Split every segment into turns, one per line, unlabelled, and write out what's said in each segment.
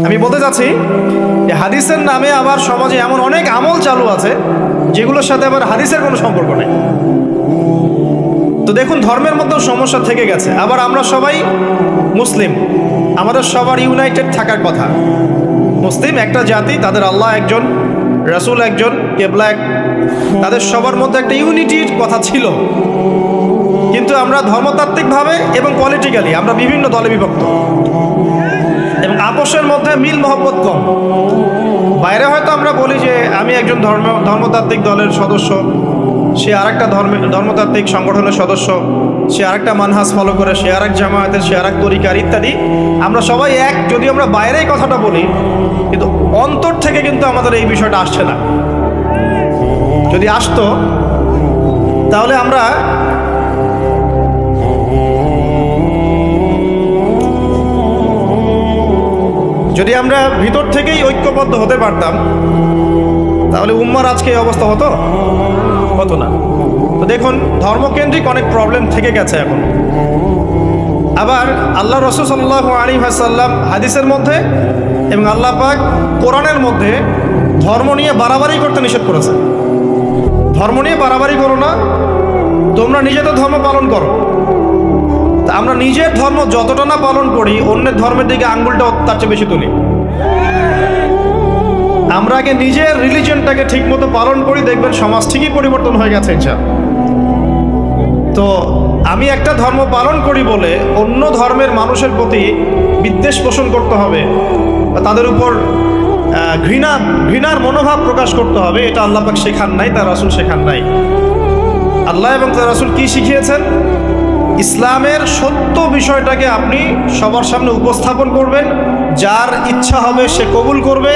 আমি বলতে চাচ্ছি যে হাদিসের নামে আবার সমাজে এমন অনেক আমল চালু আছে যেগুলোর সাথে আবার হাদিসের কোনো সম্পর্ক নেই। তো দেখুন, ধর্মের মধ্যেও সমস্যা থেকে গেছে। আবার আমরা সবাই মুসলিম, আমাদের সবার ইউনাইটেড থাকার কথা। মুসলিম একটা জাতি, তাদের আল্লাহ একজন, রাসূল একজন, কেবলা এক, তাদের সবার মধ্যে একটা ইউনিটির কথা ছিল। কিন্তু আমরা ধর্মতাত্ত্বিকভাবে এবং পলিটিক্যালি আমরা বিভিন্ন দলে বিভক্ত এবং আপোষের মধ্যে মিল মহব্বত কম। বাইরে হয়তো আমরা বলি যে আমি একজন ধর্মতাত্ত্বিক দলের সদস্য, সে আরেকটা ধর্মতাত্ত্বিক সংগঠনের সদস্য, সে আরেকটা মানহাজ ফলো করে, সে আরেক জামায়াতের, সে আরেক তরিকার ইত্যাদি। আমরা সবাই এক, যদি আমরা বাইরে এই কথাটা বলি, কিন্তু অন্তর থেকে কিন্তু আমাদের এই বিষয়টা আসছে না। যদি আসতো তাহলে আমরা ভিতর থেকেই ঐক্যবদ্ধ হতে পারতাম, তাহলে উম্মার আজকে এই অবস্থা হতো না। তো দেখুন, ধর্মকেন্দ্রিক অনেক প্রবলেম থেকে গেছে এখন। আবার আল্লাহ রাসূল সাল্লাল্লাহু আলাইহি ওয়াসাল্লাম হাদিসের মধ্যে এবং আল্লাহ পাক কোরআনের মধ্যে ধর্ম নিয়ে বাড়াবাড়ি করতে নিষেধ করেছে। ধর্ম নিয়ে বাড়াবাড়ি করো না, তোমরা নিজেদের ধর্ম পালন করো। তা আমরা নিজের ধর্ম যতটা না পালন করি, অন্যের ধর্মের দিকে আঙ্গুলটা তার চেয়ে বেশি তুলি। আমরা আগে নিজের রিলিজিয়নটাকে ঠিক মতো পালন করি, দেখবেন সমাজ ঠিকই পরিবর্তন হয়ে গেছে ইনশাআল্লাহ। তো আমি একটা ধর্ম পালন করি বলে অন্য ধর্মের মানুষের প্রতি বিদ্বেষ পোষণ করতে হবে বা তাদের উপর ঘৃণার মনোভাব প্রকাশ করতে হবে, এটা আল্লাহ পাক শেখান নাই, তার রাসূল শেখান নাই। আল্লাহ এবং তার রাসূল কি শিখিয়েছেন? ইসলামের সত্য বিষয়টাকে আপনি সবার সামনে উপস্থাপন করবেন। যার ইচ্ছা হবে সে কবুল করবে,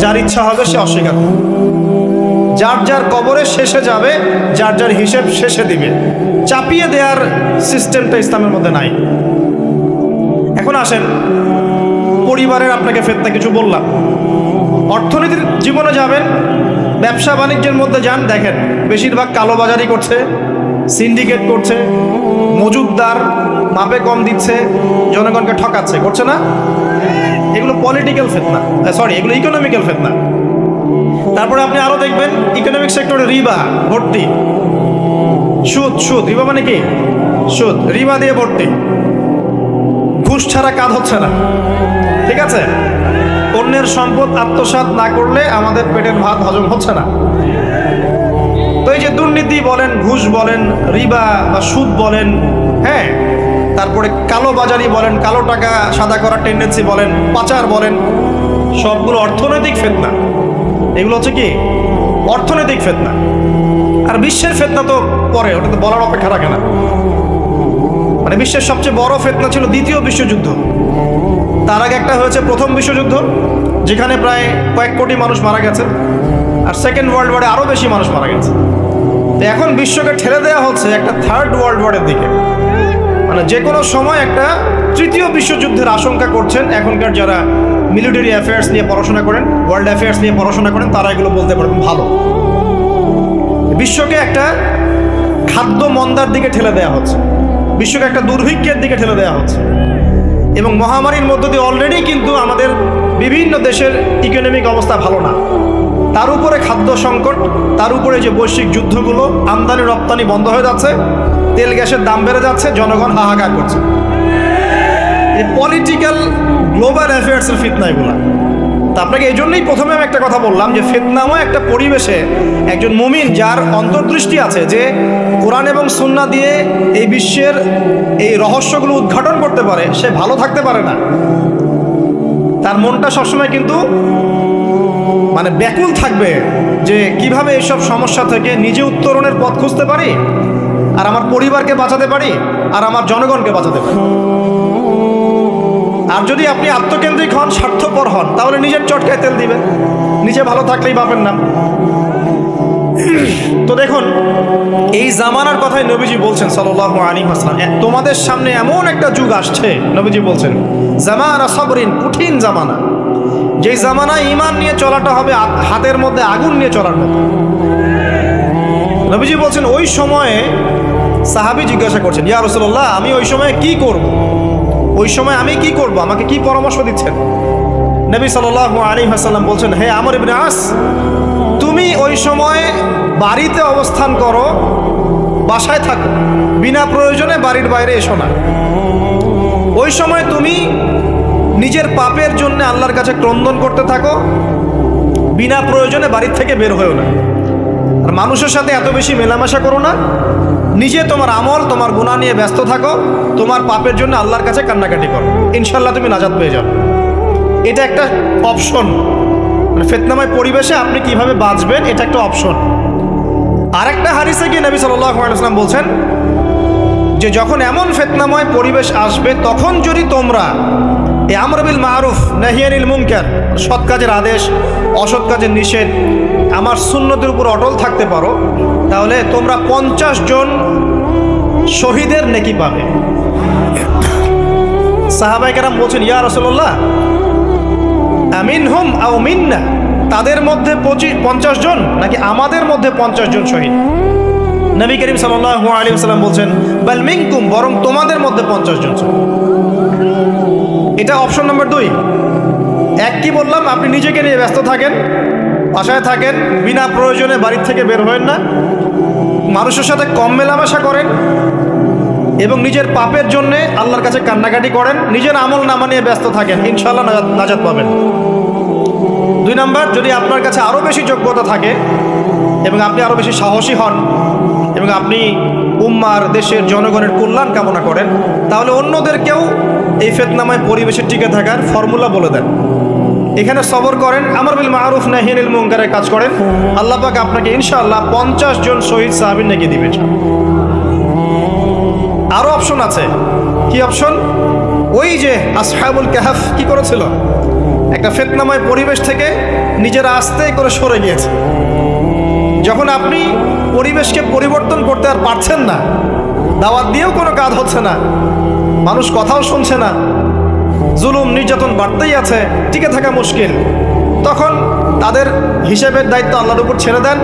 যার ইচ্ছা হবে সে অস্বীকার করবে। যার যার কবরে শেষে যাবে, যার যার হিসেব শেষে দিবে। চাপিয়ে দেওয়ার সিস্টেমটা ইসলামের মধ্যে নাই। এখন আসেন, পরিবারের আপনাকে ফিতনা কিছু বললাম। অর্থনীতির জীবনে যাবেন, ব্যবসা বাণিজ্যের মধ্যে যান, দেখেন বেশিরভাগ কালোবাজারি করছে, সিন্ডিকেট করছে, মজুদদার মাপে কম দিচ্ছে, জনগণকে ঠকাচ্ছে, করছে না? এগুলো পলিটিক্যাল ফিতনা, এগুলো ইকোনমিক্যাল ফিতনা। তারপরে আপনি আরো দেখবেন ইকোনমিক সেক্টরে রিবা ভর্তি, সুদ। রিবা মানে কি? সুদ, রিবা দিয়ে ভর্তি। ঘুষ ছাড়া কাজ হচ্ছে না, ঠিক আছে? অন্যের সম্পদ আত্মসাৎ না করলে আমাদের পেটের ভাত হজম হচ্ছে না। তো এই যে দুর্নীতি বলেন, ঘুষ বলেন, রিবা বা সুদ বলেন, হ্যাঁ, তারপরে কালো বাজারি বলেন, কালো টাকা সাদা করার টেন্ডেন্সি বলেন, পাচার বলেন, সবগুলো অর্থনৈতিক ফিতনা। এগুলো হচ্ছে কি? অর্থনৈতিক ফিতনা। আর বিশ্বের ফিতনা তো পরে, ওটা তো বলার অপেক্ষা রাখে না। মানে বিশ্বের সবচেয়ে বড় ফিতনা ছিল দ্বিতীয় বিশ্বযুদ্ধ। তার আগে একটা হয়েছে প্রথম বিশ্বযুদ্ধ, যেখানে প্রায় কয়েক কোটি মানুষ মারা গেছে। আর সেকেন্ড ওয়ার্ল্ড ওয়ারে আরও বেশি মানুষ মারা গেছে। তো এখন বিশ্বকে ঠেলে দেওয়া হচ্ছে একটা থার্ড ওয়ার্ল্ড ওয়ারের দিকে। মানে যে কোনো সময় একটা তৃতীয় বিশ্বযুদ্ধের আশঙ্কা করছেন এখনকার যারা মিলিটারি অ্যাফেয়ার্স নিয়ে পড়াশোনা করেন, ওয়ার্ল্ড অ্যাফেয়ার্স নিয়ে পড়াশোনা করেন, তারা এগুলো বলতে পারবেন ভালো। বিশ্বকে একটা খাদ্য মন্দার দিকে ঠেলে দেওয়া হচ্ছে, বিশ্বকে একটা দুর্ভিক্ষের দিকে ঠেলে দেওয়া হচ্ছে। এবং মহামারীর মধ্য দিয়ে অলরেডি কিন্তু আমাদের বিভিন্ন দেশের ইকোনমিক অবস্থা ভালো না। তার উপরে খাদ্য সংকট, তার উপরে যে বৈশ্বিক যুদ্ধগুলো, আমদানি রপ্তানি বন্ধ হয়ে যাচ্ছে, তেল গ্যাসের দাম বেড়ে যাচ্ছে, জনগণ হাহাকার করছে। এই পলিটিক্যাল গ্লোবাল অ্যাফেয়ার্সের ফিতনা এগুলা। তা আপনাকে এই জন্যই প্রথমে আমি একটা কথা বললাম যে ফিতনাময় একটা পরিবেশে একজন মুমিন যার অন্তর্দৃষ্টি আছে, যে কোরআন এবং সুন্নাহ দিয়ে এই বিশ্বের এই রহস্যগুলো উদ্ঘাটন করতে পারে, সে ভালো থাকতে পারে না। তার মনটা সবসময় কিন্তু মানে ব্যাকুল থাকবে যে কিভাবে এইসব সমস্যা থেকে নিজে উত্তরণের পথ খুঁজতে পারি, আর আমার পরিবারকে বাঁচাতে পারি, আর আমার জনগণকে বাঁচাতে পারি। আর যদি আপনি আত্মকেন্দ্রিক হন, স্বার্থপর হন, তাহলে নিজের চটকায় তেল দিবেন, নিজে ভালো থাকলেই বাপের নাম। তো দেখুন, এই জামানার কথাই নবীজি বলছেন সাল্লাল্লাহু আলাইহি ওয়াসাল্লাম, তোমাদের সামনে এমন একটা যুগ আসছে, নবীজি বলছেন জামানা সাবরিন, কঠিন জামানা। যেই জামানায় ঈমান নিয়ে চলাটা হবে হাতের মধ্যে আগুন নিয়ে চলার মতো। নবীজি বলছেন ওই সময়ে সাহাবী জিজ্ঞাসা করছেন, ইয়া রাসূলুল্লাহ, আমি ওই সময়ে কি করব? ওই সময় আমি কি করব? আমাকে কি পরামর্শ দিচ্ছেন? নবী সাল্লাল্লাহু আলাইহি ওয়াসাল্লাম বলছেন, হে আমর ইবনে আস, তুমি ওই সময় বাড়িতে অবস্থান করো, বাসায় থাকো, বিনা প্রয়োজনে বাড়ির বাইরে এসো না। ওই সময় তুমি নিজের পাপের জন্য আল্লাহর কাছে ক্রন্দন করতে থাকো, বিনা প্রয়োজনে বাড়ির থেকে বের হয়েও না। আর মানুষের সাথে এত বেশি মেলামেশা করো না, নিজে তোমার আমল, তোমার গুনাহ নিয়ে ব্যস্ত থাকো, তোমার পাপের জন্য আল্লাহর কাছে কান্নাকাটি করো, ইনশাল্লাহ তুমি নাজাত পেয়ে যাবে। এটা একটা অপশন, মানে ফিতনাময় পরিবেশে আপনি কিভাবে বাঁচবেন, এটা একটা অপশন। আরেকটা হাদিসে গিয়ে নবী সাল্লাল্লাহু আলাইহি ওয়াসাল্লাম বলছেন যে যখন এমন ফিতনাময় পরিবেশ আসবে, তখন যদি তোমরা এই আমর বিল মারুফ নাহি আনিল মুনকার, সৎ কাজের আদেশ, অসৎ কাজের নিষেধ, আমার সুন্নতের উপর অটল থাকতে পারো, তাহলে তোমরা 50 জন শহীদের নেকি পাবে। সাহাবায়ে কেরাম বলছেন, ইয়া রাসূলুল্লাহ আমিনহুম আও মিন্না, তাদের মধ্যে 50 জন নাকি আমাদের মধ্যে 50 জন শহীদ? নবী করিম সাল্লাল্লাহু আলাইহি ওয়াসাল্লাম বলছেন, বাল মিনকুম, বরং তোমাদের মধ্যে 50 জন। এটা অপশন নাম্বার 2। এক কি বললাম, আপনি নিজেকে নিয়ে ব্যস্ত থাকেন, বাসায় থাকেন, বিনা প্রয়োজনে বাড়ির থেকে বের হবেন না, মানুষের সাথে কম মেলামেশা করেন এবং নিজের পাপের জন্যে আল্লাহর কাছে কান্নাকাটি করেন, নিজের আমল নামা নিয়ে ব্যস্ত থাকেন, ইনশাআল্লাহ নাজাত পাবেন। 2 নাম্বার, যদি আপনার কাছে আরও বেশি যোগ্যতা থাকে এবং আপনি আরও বেশি সাহসী হন এবং আপনি উম্মার, দেশের জনগণের কল্যাণ কামনা করেন, তাহলে অন্যদেরকেও এই ফিতনাময় পরিবেশে টিকে থাকার ফর্মুলা বলে দেন। এখানে সবর করেন, আমর বিল মারুফ নাহি আনিল মুনকারের কাজ করেন, আল্লাহ পাক আপনাকে ইনশাআল্লাহ 50 জন শহীদ সাহাবীর নেকি দিবেন। আরও অপশন আছে। কি অপশন? ওই যে আসহাবুল কাহফ কি করেছিল, একটা ফিতনাময় পরিবেশ থেকে নিজেরা আস্তে করে সরে গিয়েছে। যখন আপনি পরিবেশকে পরিবর্তন করতে আর পারছেন না, দাওয়াত দিয়েও কোনো কাজ হচ্ছে না, মানুষ কথাও শুনছে না, জুলুম নির্যাতন বাড়তেই আছে, টিকে থাকা মুশকিল, তখন তাদের হিসেবের দায়িত্ব আল্লাহর উপর ছেড়ে দেন,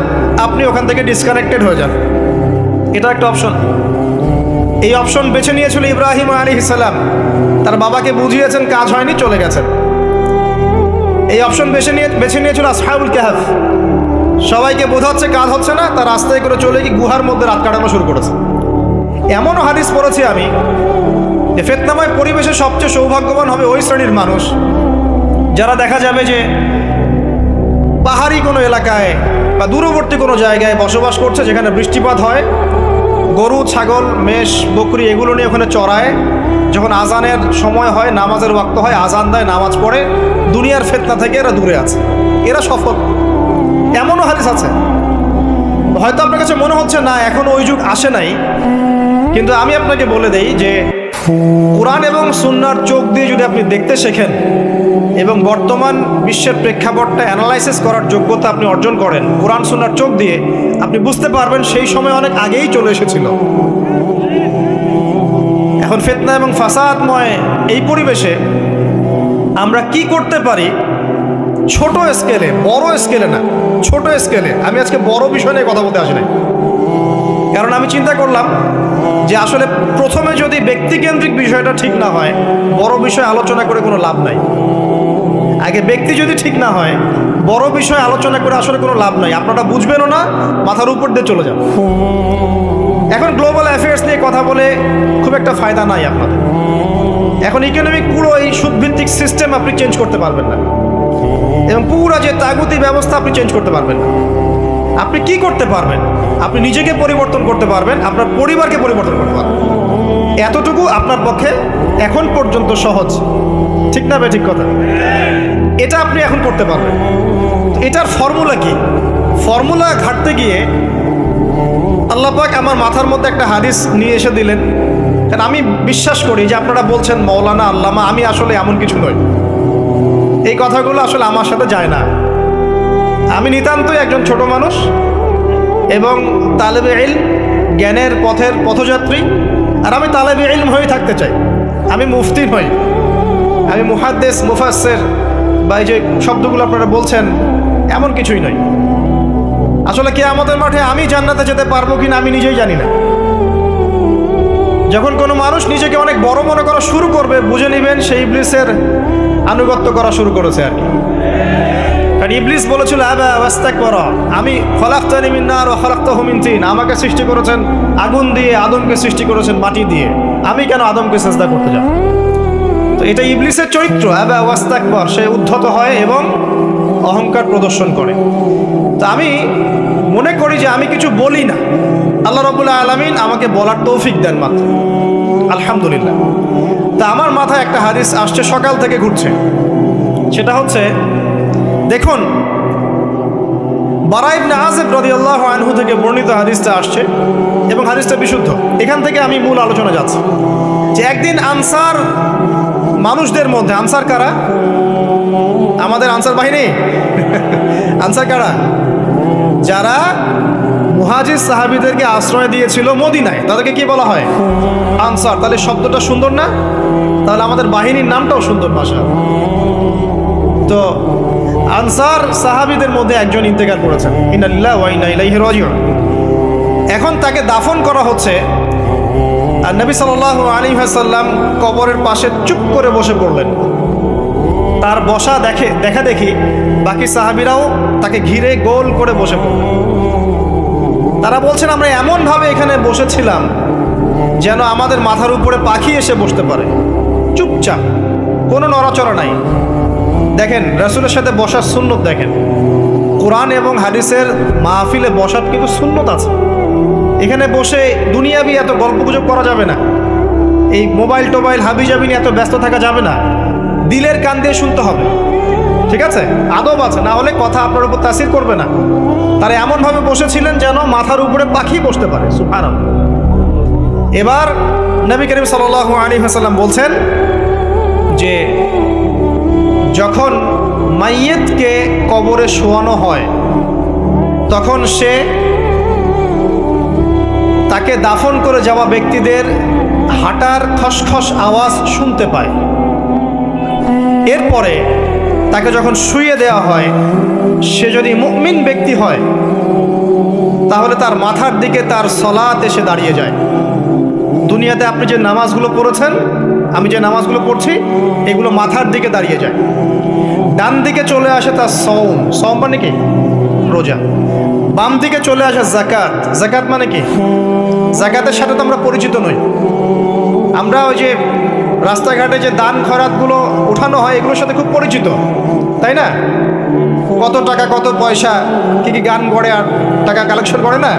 আপনি ওখান থেকে ডিসকানেক্টেড হয়ে যান। এটা একটা অপশন। এই অপশন বেছে নিয়েছিল ইব্রাহিম আলাইহিস সালাম, তার বাবাকে বুঝিয়েছেন, কাজ হয়নি, চলে গেছেন। এই অপশন বেছে নিয়েছিল আসহাবুল কাহফ, সবাইকে বোঝাচ্ছে কাজ হচ্ছে না, তার রাস্তায় করে চলে গিয়ে গুহার মধ্যে রাত কাটানো শুরু করেছে। এমনও হাদিস পড়েছি আমি যে ফিতনাময় পরিবেশে সবচেয়ে সৌভাগ্যবান হবে ওই শ্রেণীর মানুষ যারা দেখা যাবে যে পাহাড়ি কোনো এলাকায় বা দূরবর্তী কোনো জায়গায় বসবাস করছে, যেখানে বৃষ্টিপাত হয়, গরু, ছাগল, মেষ, বকরি এগুলো নিয়ে ওখানে চড়ায়, যখন আজানের সময় হয়, নামাজের ওয়াক্ত হয়, আজান দেয়, নামাজ পড়ে, দুনিয়ার ফিতনা থেকে এরা দূরে আছে, এরা সফল। এমনও হাদিস আছে। হয়তো আপনার কাছে মনে হচ্ছে না এখনো ওই যুগ আসে নাই, কিন্তু আমি আপনাকে বলে দেই যে কোরআন এবং সুন্নাহর চোখ দিয়ে যদি আপনি দেখতে শেখেন এবং বর্তমান বিশ্বের প্রেক্ষাপটটা অ্যানালাইসিস করার যোগ্যতা আপনি অর্জন করেন কোরআন সুন্নাহর চোখ দিয়ে, আপনি বুঝতে পারবেন সেই সময় অনেক আগেই চলে এসেছিল। এখন ফিতনা এবং ফাসাদময় এই পরিবেশে আমরা কি করতে পারি, ছোট স্কেলে, বড় স্কেলে না, ছোট স্কেলে। আমি আজকে বড় বিষয় নিয়ে কথা বলতে আসি না, কারণ আমি চিন্তা করলাম যে আসলে প্রথমে যদি ব্যক্তিকেন্দ্রিক বিষয়টা ঠিক না হয়, বড় বিষয় আলোচনা করে কোনো লাভ নাই। আগে ব্যক্তি যদি ঠিক না হয়, বড় বিষয় আলোচনা করে আসলে কোনো লাভ নাই, আপনারা বুঝবেনও না, মাথার উপর দিয়ে চলে যান। এখন গ্লোবাল অ্যাফেয়ার্স নিয়ে কথা বলে খুব একটা ফায়দা নাই আপনাদের। এখন ইকোনমিক পুরো এই সুদভিত্তিক সিস্টেম আপনি চেঞ্জ করতে পারবেন না, এবং পুরো যে তাগুতি ব্যবস্থা আপনি চেঞ্জ করতে পারবেন না। আপনি কি করতে পারবেন? আপনি নিজেকে পরিবর্তন করতে পারবেন, আপনার পরিবারকে পরিবর্তন করতে পারবেন। এতটুকু আপনার পক্ষে এখন পর্যন্ত সহজ, ঠিক না? ঠিক কথা। এটা আপনি এখন করতে পারবেন। এটার ফর্মুলা কি? ফর্মুলা ঘাটতে গিয়ে আল্লাহ পাক আমার মাথার মধ্যে একটা হাদিস নিয়ে এসে দিলেন। কারণ আমি বিশ্বাস করি যে আপনারা বলছেন মৌলানা, আল্লামা, আমি আসলে এমন কিছু নই, এই কথাগুলো আসলে আমার সাথে যায় না। আমি নিতান্তই একজন ছোট মানুষ এবং তালেবে ইলম, জ্ঞানের পথের পথযাত্রী। আর আমি তালেবে ইলম হয়ে থাকতে চাই। আমি মুফতি নই, আমি মুহাদ্দিস, মুফাসসির বা এই যে শব্দগুলো আপনারা বলছেন, এমন কিছুই নয়। আসলে কিয়ামতের মাঠে আমি জান্নাতে যেতে পারবো কিনা আমি নিজেই জানি না। যখন কোনো মানুষ নিজেকে অনেক বড় মনে করা শুরু করবে, বুঝে নেবেন সেই ইবলিসের আনুগত্য করা শুরু করেছে আর কি। কারণ ইবলিস বলেছিল আবা ওয়াস্তাকবারা, আমি খলাকতানি মিন নার ওয়া খলাকতাহু মিন তিন, আমাকে সৃষ্টি করেছেন আগুন দিয়ে, আদমকে সৃষ্টি করেছেন মাটি দিয়ে, আমি কেন আদমকে সিজদা করতে যাব? তো এটা ইবলিসের চরিত্র, আবা ওয়াস্তাকবার, সে উদ্ধত হয় এবং অহংকার প্রদর্শন করে। তো আমি মনে করি যে আমি কিছু বলি না, আল্লাহ রাব্বুল আলামিন আমাকে বলার তৌফিক দেন মাত্র, আলহামদুলিল্লাহ। তা আমার মাথায় একটা হাদিস আসছে, সকাল থেকে ঘুরছে। সেটা হচ্ছে, দেখুন বারা ইবনে আযিব রাদিয়াল্লাহু আনহু থেকে বর্ণিত হাদিসটা আসছে এবং হাদিসটা বিশুদ্ধ। এখান থেকে আমি মূল আলোচনা যাচ্ছি যে একদিন আনসার মানুষদের মধ্যে, আনসার কারা? আমাদের আনসার বাহিনী। আনসার কারা? যারা মুহাজির সাহাবীদেরকে আশ্রয় দিয়েছিল মদিনায়, তাদেরকে কি বলা হয়? আনসার। তাহলে শব্দটা সুন্দর না? তাহলে আমাদের বাহিনীর নামটাও সুন্দর ভাষা। তো আনসার সাহাবীদের মধ্যে একজন ইন্তেকাল করেছেন, ইন্না লিল্লাহি ওয়া ইন্না ইলাইহি রাজিউন। এখন তাকে দাফন করা হচ্ছে, আর নবী সাল্লাল্লাহু আলাইহি ওয়াসাল্লাম কবরের পাশে চুপ করে বসে পড়লেন। তার বসা দেখা দেখি বাকি সাহাবীরাও তাকে ঘিরে গোল করে বসে পড়লেন। তারা বলছেন, আমরা এমনভাবে এখানে বসেছিলাম যেন আমাদের মাথার উপরে পাখি এসে বসতে পারে, চুপচাপ, কোনো নড়াচড়া নাই। দেখেন রাসূলের সাথে বসার সুন্নত, দেখেন কোরআন এবং হাদিসের মাহফিলে বসার কিন্তু সুন্নত আছে। এখানে বসে দুনিয়াবি এত গল্পগুজব করা যাবে না, এই মোবাইল টোবাইল হাবিজাবি নিয়ে এত ব্যস্ত থাকা যাবে না, দিলের কান দিয়ে শুনতে হবে, ঠিক আছে? আদব আছে, না হলে কথা আপনার উপর তাসির করবে না। তারা এমনভাবে বসেছিলেন যেন মাথার উপরে পাখি বসতে পারে, সুবহানাল্লাহ। এবার নবী করিম সাল্লাল্লাহু আলাইহি ওয়াসাল্লাম বলছেন যে যখন মাইয়িতকে কবরে শোয়ানো হয় তখন সে তাকে দাফন করে যাওয়া ব্যক্তিদের হাঁটার খসখস আওয়াজ শুনতে পায়। এরপরে তাকে যখন শুইয়ে দেওয়া হয়, সে যদি মুমিন ব্যক্তি হয় তাহলে তার মাথার দিকে তার সলাত এসে দাঁড়িয়ে যায়। দুনিয়াতে আপনি যে নামাজগুলো পড়েছেন, আমি যে নামাজগুলো পড়ছি, এগুলো মাথার দিকে দাঁড়িয়ে যায়। ডান দিকে চলে আসে তার সওম, সওম মানে কি? রোজা। বাম দিকে চলে আসে যাকাত, যাকাত মানে কি? যাকাতের সাথে তো আমরা পরিচিত নই। আমরা ওই যে রাস্তাঘাটে যে দান খয়রাতগুলো উঠানো হয়, এগুলোর সাথে খুব পরিচিত, তাই না? কত টাকা, কত পয়সা, কি কি গান করে আর টাকা কালেকশন করে না?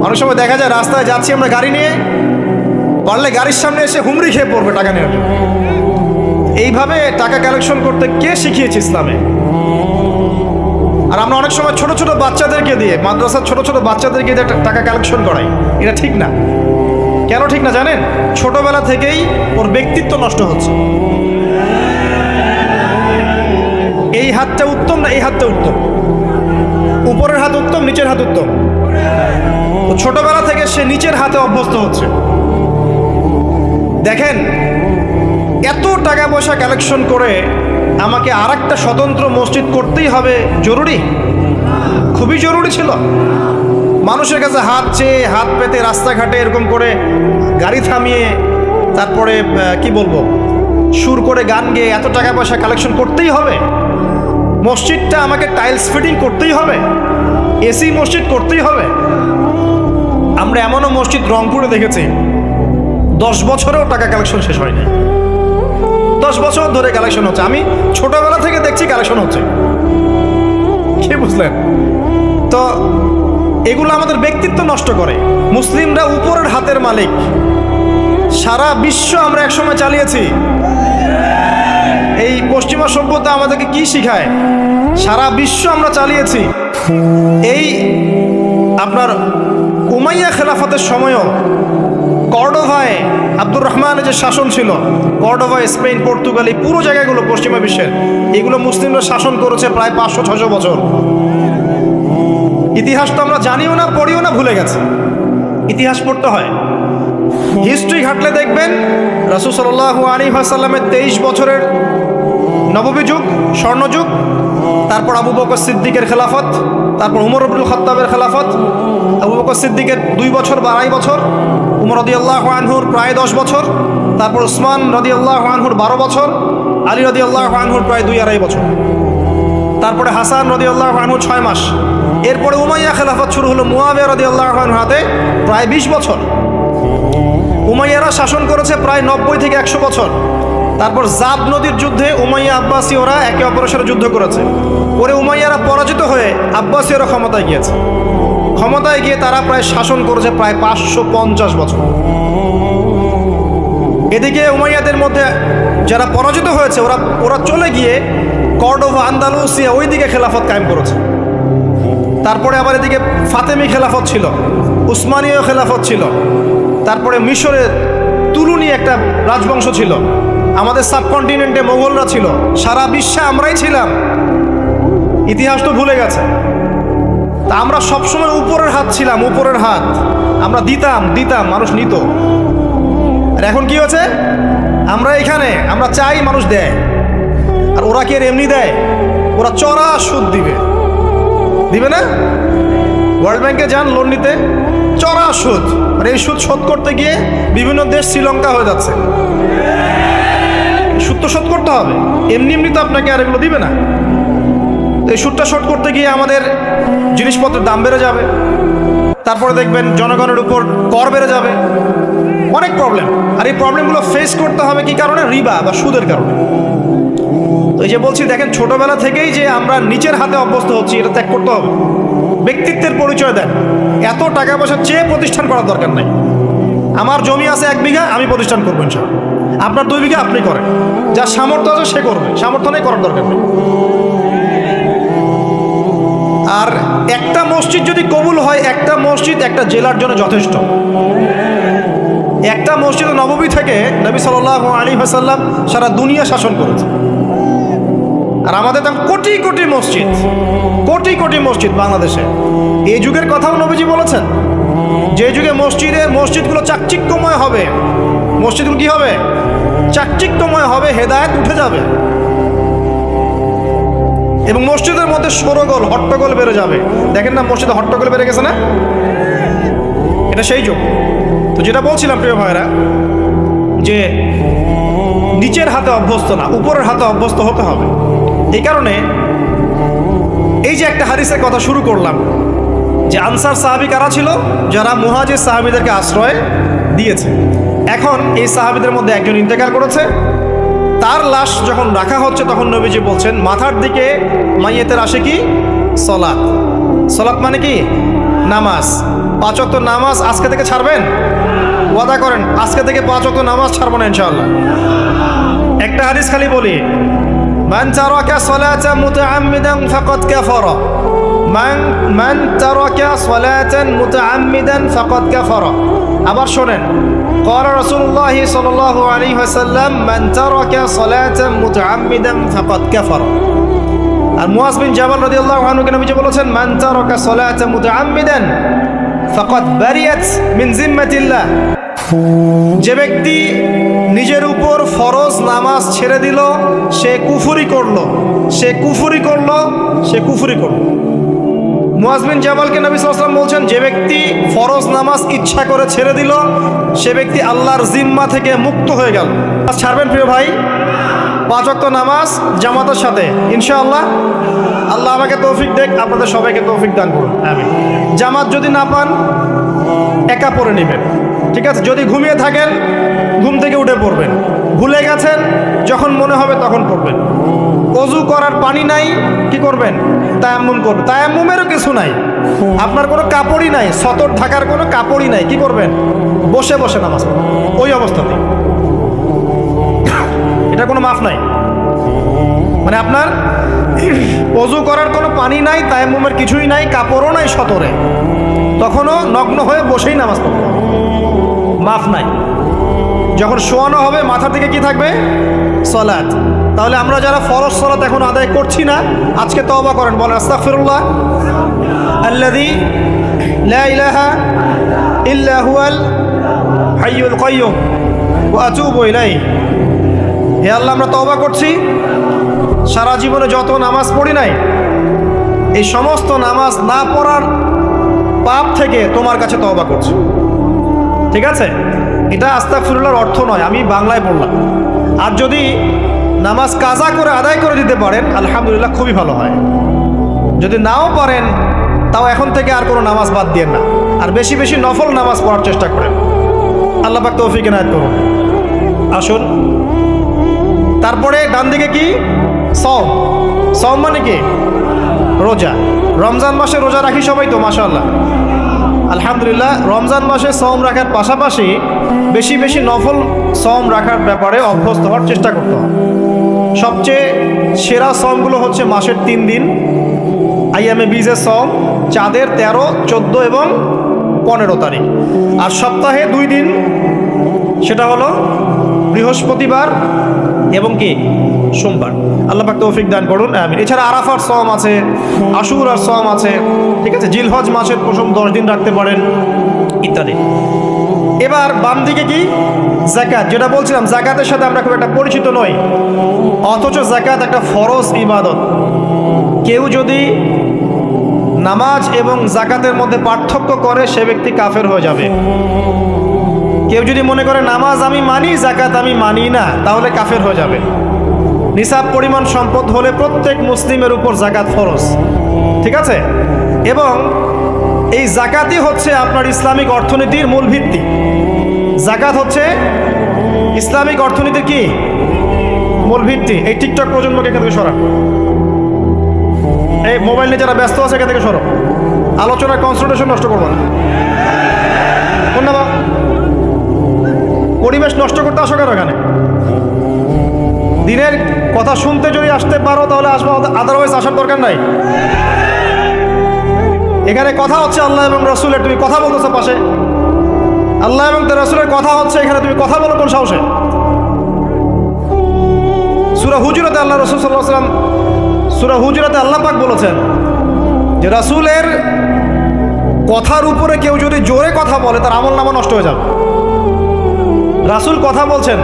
অনেক সময় দেখা যায় রাস্তায় যাচ্ছি আমরা গাড়ি নিয়ে, পারলে গাড়ির সামনে এসে হুমড়ি খেয়ে পড়বে টাকা নেওয়ার জন্য। এইভাবে টাকা কালেকশন করতে কে শিখিয়েছে ইসলামে? আর আমরা অনেক সময় ছোট ছোট বাচ্চাদেরকে দিয়ে, মাদ্রাসার ছোট ছোট বাচ্চাদেরকে দিয়ে টাকা কালেকশন করাই। এটা ঠিক না। কেন ঠিক না জানেন? ছোটবেলা থেকেই ওর ব্যক্তিত্ব নষ্ট হচ্ছে। এই হাতটা উত্তম না এই হাতটা উত্তম? উপরের হাত উত্তম, নিচের হাত উত্তম? ছোটবেলা থেকে সে নিচের হাতে অভ্যস্ত হচ্ছে। দেখেন, এত টাকা পয়সা কালেকশন করে আমাকে আর একটা স্বতন্ত্র মসজিদ করতেই হবে জরুরি? খুবই জরুরি ছিল। মানুষের কাছে হাত চেয়ে, হাত পেতে রাস্তাঘাটে এরকম করে গাড়ি থামিয়ে, তারপরে কি বলবো, সুর করে গান গেয়ে এত টাকা পয়সা কালেকশন করতেই হবে? মসজিদটা আমাকে টাইলস ফিটিং করতেই হবে? এসি মসজিদ করতেই হবে? আমরা এমনও মসজিদ রংপুরে দেখেছি 10 বছরেও টাকা কালেকশন শেষ হয়নি। 10 বছর ধরে কালেকশন হচ্ছে। আমি ছোটবেলা থেকে দেখছি কালেকশন হচ্ছে। কি বুঝলেন? তো এগুলো আমাদের ব্যক্তিত্ব নষ্ট করে। মুসলিমরা উপরের হাতের মালিক। সারা বিশ্ব আমরা একসময় চালিয়েছি। এই পশ্চিমা সভ্যতা আমাদেরকে কি শিখায়? সারা বিশ্ব আমরা চালিয়েছি। এই আপনার উমাইয়া খেলাফতের সময়ও কর্ডোভায় আব্দুর রহমানের যে শাসন ছিল, কর্ডোভা, স্পেন, পর্তুগাল, এই পুরো জায়গাগুলো পশ্চিমা বিশ্বের, এগুলো মুসলিমরা শাসন করেছে প্রায় 500-600 বছর। ইতিহাস তো আমরা জানিও না, পড়িও না, ভুলে গেছে। ইতিহাস পড়তে হয়। হিস্ট্রি ঘাটলে দেখবেন রাসূল সাল্লাল্লাহু আলাইহি ওয়াসাল্লামের 23 বছরের নববী যুগ, স্বর্ণযুগ, তারপর আবু বকর সিদ্দিকের খেলাফত, তারপর উমর ইবনুল খাত্তাবের খেলাফত। আবু বকর সিদ্দিকের 2 বছর বা 2.5 বছর, উমর রাদিয়াল্লাহু আনহুর প্রায় 10 বছর, তারপর উসমান রাদিয়াল্লাহু আনহুর 12 বছর, আলী রাদিয়াল্লাহু আনহুর প্রায় 2-2.5 বছর, তারপরে হাসান রাদিয়াল্লাহু আনহু 6 মাস, এরপরে উমাইয়া খেলাফত শুরু হলো মুয়াবিয়া রাদিয়াল্লাহু আনহুর হাতে প্রায় 20 বছর। উমাইয়ারা শাসন করেছে প্রায় 90 থেকে 100 বছর। তারপর জাব নদীর যুদ্ধে উমাইয়া আব্বাসী ওরা একে অপরের সাথে যুদ্ধ করেছে, পরে উমাইয়ারা পরাজিত হয়ে আব্বাসীয়রা ক্ষমতায় গিয়েছে। ক্ষমতায় গিয়ে তারা প্রায় শাসন করেছে প্রায় 550 বছর। এদিকে উমাইয়াদের মধ্যে যারা পরাজিত হয়েছে ওরা চলে গিয়ে কর্ডোভা, আন্দালুসিয়া ওই দিকে খেলাফত কায়েম করেছে। তারপরে আবার এদিকে ফাতেমি খেলাফত ছিল, উসমানীয় খেলাফত ছিল, তারপরে মিশরে তুলুনি একটা রাজবংশ ছিল, আমাদের সাবকন্টিনেন্টে মোগলরা ছিল, সারা বিশ্বে আমরাই ছিলাম। ইতিহাস তো ভুলে গেছে। তা আমরা সবসময় উপরের হাত ছিলাম, উপরের হাত আমরা দিতাম, মানুষ নিত। আর এখন কি হয়েছে? আমরা এখানে আমরা চাই, মানুষ দেয়। আর ওরা কি আর এমনি দেয়? ওরা চড়া সুদ দিবে না? ওয়ার্ল্ড ব্যাংকে যান লোন নিতে, চড়া সুদ। মানে এই সুদ শোধ করতে গিয়ে বিভিন্ন দেশ শ্রীলঙ্কা হয়ে যাচ্ছে। সুদ তো শোধ করতে হবে, এমনি তো আপনাকে আর এগুলো দিবে না। এই সুদটা শোধ করতে গিয়ে আমাদের জিনিসপত্রের দাম বেড়ে যাবে, তারপরে দেখবেন জনগণের উপর কর বেড়ে যাবে, অনেক প্রবলেম। আর এই প্রবলেমগুলো ফেস করতে হবে কি কারণে? রিবা বা সুদের কারণে। তো এই যে বলছি, দেখেন ছোটবেলা থেকেই যে আমরা নিচের হাতে অভ্যস্ত হচ্ছি, এটা ত্যাগ করতে হবে। ব্যক্তিত্বের পরিচয় দেন। এত টাকা পয়সা চেয়ে প্রতিষ্ঠান করার দরকার নাই। আমার জমি আছে 1 বিঘা, আমি প্রতিষ্ঠান করবো ইনশাআল্লাহ। আপনার 2 বিঘা আপনি করেন, যার সামর্থ্য আছে সে করবে, সামর্থ্য নেই করার দরকার নেই। আর একটা মসজিদ যদি কবুল হয়, একটা মসজিদ একটা জেলার জন্য যথেষ্ট। একটা মসজিদ নববী থেকে নবী সাল্লাল্লাহু আলাইহি ওয়াসাল্লাম সারা দুনিয়া শাসন করেছে। আর আমাদের তো কোটি কোটি মসজিদ বাংলাদেশে। এই যুগের কথাও নবীজি বলেছেন, যে যুগে মসজিদগুলো চাকচিক্যময় হবে, মসজিদগুলো কি হবে? চাকচিক্যময় হবে, হেদায়েত উঠে যাবে, এবং মসজিদের মধ্যে শোরগোল, হট্টগোল বেড়ে যাবে। দেখেন না মসজিদে হট্টগোল বেড়ে গেছে না? এটা সেই যুগ। তো যেটা বলছিলাম প্রিয় ভাইরা, যে নিচের হাতে অভ্যস্ত না, উপরের হাতে অভ্যস্ত হতে হবে। এই কারণে এই যে একটা হাদিসের কথা শুরু করলাম, যে আনসার সাহাবী কারা ছিল? যারা মুহাজির সাহাবীদেরকে আশ্রয় দিয়েছে। এখন এই সাহাবীদের মধ্যে একজন ইন্তেকাল করেছে, তার লাশ যখন রাখা হচ্ছে তখন নবীজি বলছেন, মাথার দিকে মাইয়েতের আসে কি? সলাত। সলাত মানে কি? নামাজ। 5 ওয়াক্ত নামাজ আজকে থেকে ছাড়বেন? ওয়াদা করেন আজকে থেকে 5 ওয়াক্ত নামাজ ছাড়বো না ইনশাআল্লাহ। একটা হাদিস খালি বলি, মান তারাকা সালাতান মুতাআম্মিদান ফাকাদ কাফারা, মান তারাকা সালাতান মুতাআম্মিদান ফাকাদ কাফারা। আবার শোনেন, قال رسول الله صلى الله عليه وسلم من ترك صلاة متعمدا فقد كفر। আর মুয়াজ বিন জাবাল রাদিয়াল্লাহু আনহু কে নবীজি বলেছেন, মান তারাকা সালাতা মুতাআম্মিদান ফাকাদ বারিয়াত মিন জিম্মাতিল্লাহ। যে ব্যক্তি নিজের উপর ফরজ নামাজ ছেড়ে দিল, সে কুফরি করলো। মুয়াজ বিন জাবালকে নবী সাল্লাল্লাহু আলাইহি ওয়াসাল্লাম বলছেন, যে ব্যক্তি ফরজ নামাজ ইচ্ছা করে ছেড়ে দিল, সে ব্যক্তি আল্লাহর জিম্মা থেকে মুক্ত হয়ে গেল। ছাড়বেন প্রিয় ভাই 5 ওয়াক্ত নামাজ জামাতের সাথে ইনশাআল্লাহ। আল্লাহ আমাকে তৌফিক দেখ, আপনাদের সবাইকে তৌফিক দান করুন, আমিন। জামাত যদি না পান একা পড়ে নেবেন, ঠিক আছে? যদি ঘুমিয়ে থাকেন ঘুম থেকে উঠে পড়বেন, ভুলে গেছেন যখন মনে হবে তখন পড়বেন। ওযু করার পানি নাই, কি করবেন? তায়াম্মুম করবেন। তায়াম্মুমেরও কিছু নাই, আপনার কোনো কাপড়ই নাই, সতর থাকার কোনো কাপড়ই নাই, কি করবেন? বসে নামাজ পড়বেন ওই অবস্থাতে। এটা কোনো মাফ নাই। মানে আপনার ওযু করার কোনো পানি নাই, তায়াম্মুমের কিছুই নাই, কাপড়ও নাই সতরে, তখনও নগ্ন হয়ে বসেই নামাজ পড়তে হবে, মাফ নাই। যখন শোয়ানো হবে মাথার দিকে কি থাকবে? সালাত। তাহলে আমরা যারা ফরজ সালাত এখন আদায় করছি না, আজকে তওবা করেন, বলেন আস্তাগফিরুল্লাহ আল্লাযী লা ইলাহা ইল্লা হুয়াল হাইয়ুল কাইয়্যুম ওয়া আতুবু ইলাইহি। হে আল্লাহ, আমরা তওবা করছি, সারা জীবনে যত নামাজ পড়ি নাই, এই সমস্ত নামাজ না পড়ার পাপ থেকে তোমার কাছে তওবা করছি। ঠিক আছে? এটা আস্তাগফিরুল্লাহর অর্থ নয়, আমি বাংলায় বললাম। আর যদি নামাজ কাজা করে আদায় করে দিতে পারেন আলহামদুলিল্লাহ, খুবই ভালো হয়। যদি নাও পারেন তাও এখন থেকে আর কোনো নামাজ বাদ দিয়ে না, আর বেশি বেশি নফল নামাজ পড়ার চেষ্টা করেন। আল্লাহ পাক তৌফিক এনায়েত করুন। আসুন, তারপরে ডান দিকে কি? সওম। সওম মানে কি? রোজা। রমজান মাসে রোজা রাখি সবাই তো, মাশাআল্লাহ, আলহামদুলিল্লাহ। রমজান মাসে সওম রাখার পাশাপাশি বেশি বেশি নফল সওম রাখার ব্যাপারে অভ্যস্ত হওয়ার চেষ্টা করতে হবে। সবচেয়ে সেরা সওমগুলো হচ্ছে মাসের 3 দিন, আইয়ামে বীজের সওম, চাঁদের 13, 14 এবং 15 তারিখ। আর সপ্তাহে 2 দিন, সেটা হলো বৃহস্পতিবার এবং কি সোমবার। আল্লাহ পাক তৌফিক দান করুন, আমিন। এছাড়া আরাফার সওম আছে, আশুরার সওম আছে, ঠিক আছে, জিলহজ মাসের প্রথম 10 দিন রাখতে পারেন, ইত্যাদি। এবার বাম দিকে কি? যাকাত। যেটা বলছিলাম, যাকাতের সাথে আমরা খুব একটা পরিচিত নই, অথচ যাকাত একটা ফরজ ইবাদত। কেউ যদি নামাজ এবং যাকাতের মধ্যে পার্থক্য করে সে ব্যক্তি কাফের হয়ে যাবে। কেউ যদি মনে করে নামাজ আমি মানি, যাকাত আমি মানি না, তাহলে কাফের হয়ে যাবে। নিসাব পরিমাণ সম্পদ হলে প্রত্যেক মুসলিমের উপর যাকাত ফরজ, ঠিক আছে? এবং এই যাকাতই হচ্ছে আপনার ইসলামিক অর্থনীতির মূল ভিত্তি। যাকাত হচ্ছে ইসলামিক অর্থনীতির কি? মূল ভিত্তি। এই টিকটক প্রজন্মকে এখান থেকে সরান, এই মোবাইল নিয়ে যারা ব্যস্ত আছে এখান থেকে সরো, আলোচনার কনসেন্ট্রেশন নষ্ট করবো না। ধন্যবাদ। পরিবেশ নষ্ট করতে আসো কেন এখানে? দিনের কথা শুনতে যদি আসতে পারো তাহলে আসবো, আদারওয়াইজ আসার দরকার নাই। এখানে কথা হচ্ছে আল্লাহ এবং রসুলের, তুমি কথা বলতেছো পাশে। আল্লাহ এবং তার রসুলের কথা হচ্ছে, এখানে তুমি কথা বলো কোন সাহসে? সূরা হুজুরাতে আল্লাহ রসুল সাল্লাল্লাহু আলাইহি ওয়াসাল্লাম, সূরা হুজুরাতে আল্লাহ পাক বলেছেন যে রাসূলের কথার উপরে কেউ যদি জোরে কথা বলে তার আমলনামা নষ্ট হয়ে যাবে। রাসূল কথা বলছেন,